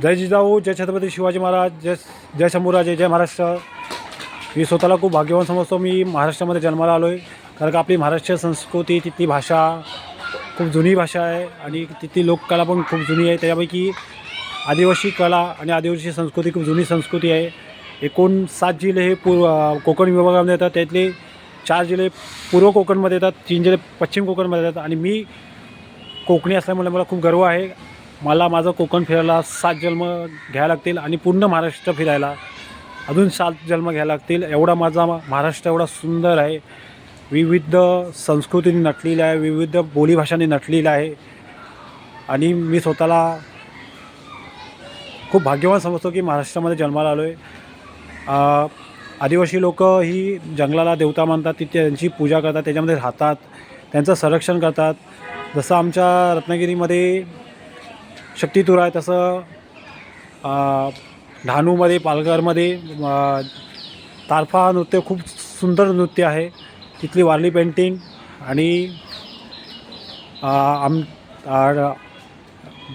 जय जिजाऊ, जय छत्रपती शिवाजी महाराज, जय जय शंभूराजे, जय महाराष्ट्र. मी स्वतःला खूप भाग्यवान समजतो. मी महाराष्ट्रामध्ये जन्माला आलो आहे, कारण का आपली महाराष्ट्रीय संस्कृती, तिथली भाषा खूप जुनी भाषा आहे आणि तिथली लोककला पण खूप जुनी आहे. त्यापैकी आदिवासी कला आणि आदिवासी संस्कृती खूप जुनी संस्कृती आहे. एकूण 7 जिल्हे हे कोकण विभागामध्ये येतात. त्यातले 4 जिल्हे पूर्व कोकणमध्ये येतात, 3 जिल्हे पश्चिम कोकणमध्ये येतात आणि मी कोकणी असल्यामुळे मला खूप गर्व आहे. मला माझं कोकण फिरायला 7 जन्म घ्यायला लागतील आणि पूर्ण महाराष्ट्र फिरायला अजून 7 जन्म घ्यायला लागतील. एवढा माझा महाराष्ट्र एवढा सुंदर आहे, विविध संस्कृतीने नटलेला आहे, विविध बोलीभाषांनी नटलेला आहे आणि मी स्वतःला खूप भाग्यवान समजतो की महाराष्ट्रामध्ये जन्माला आलो आहे. आदिवासी लोक ही जंगलाला देवता मानतात, तिथे त्यांची पूजा करतात, त्याच्यामध्ये राहतात, त्यांचं संरक्षण करतात. जसं आमच्या रत्नागिरीमध्ये शक्तितूर आहे, तसं डहाणूमध्ये, पालघरमध्ये तारफा नृत्य खूप सुंदर नृत्य आहे. तिथली वारली पेंटिंग आणि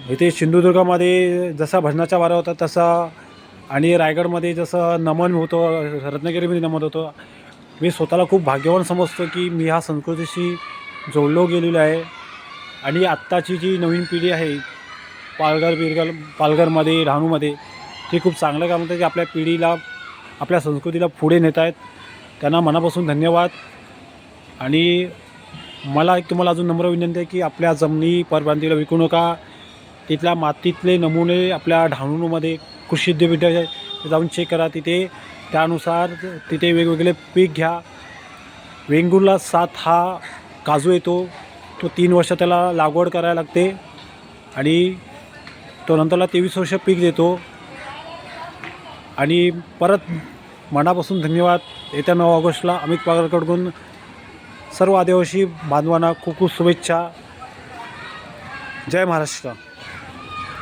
इथे सिंधुदुर्गामध्ये जसा भजनाचा वारा होता तसा आणि रायगडमध्ये जसं नमन होतं, रत्नागिरीमध्ये नमन होतं. मी स्वतःला खूप भाग्यवान समजतो की मी ह्या संस्कृतीशी जोडलो गेलेलो आहे आणि आत्ताची जी नवीन पिढी आहे पालघरमध्ये, डहाणूमध्ये, ते खूप चांगलं काम करतात की आपल्या पिढीला, आपल्या संस्कृतीला पुढे नेत आहेत. त्यांना मनापासून धन्यवाद. आणि मला एक तुम्हाला अजून नम्र विनंती आहे की आपल्या जमिनी परप्रांतीला विकू नका. तिथल्या मातीतले नमुने आपल्या डहाणूमध्ये कृषी विद्यापीठ जाऊन चेक करा. तिथे त्यानुसार तिथे वेगवेगळे पीक घ्या. वेंगुर्ला 7 हा काजू येतो, तो 3 वर्ष त्याला लागवड करायला लागते आणि तो नंतरला 23 वर्ष पीक देतो. आणि परत मनापासून धन्यवाद. येत्या 9 ऑगस्टला अमित पवारकडून सर्व आदिवासी बांधवांना खूप खूप शुभेच्छा. जय महाराष्ट्र.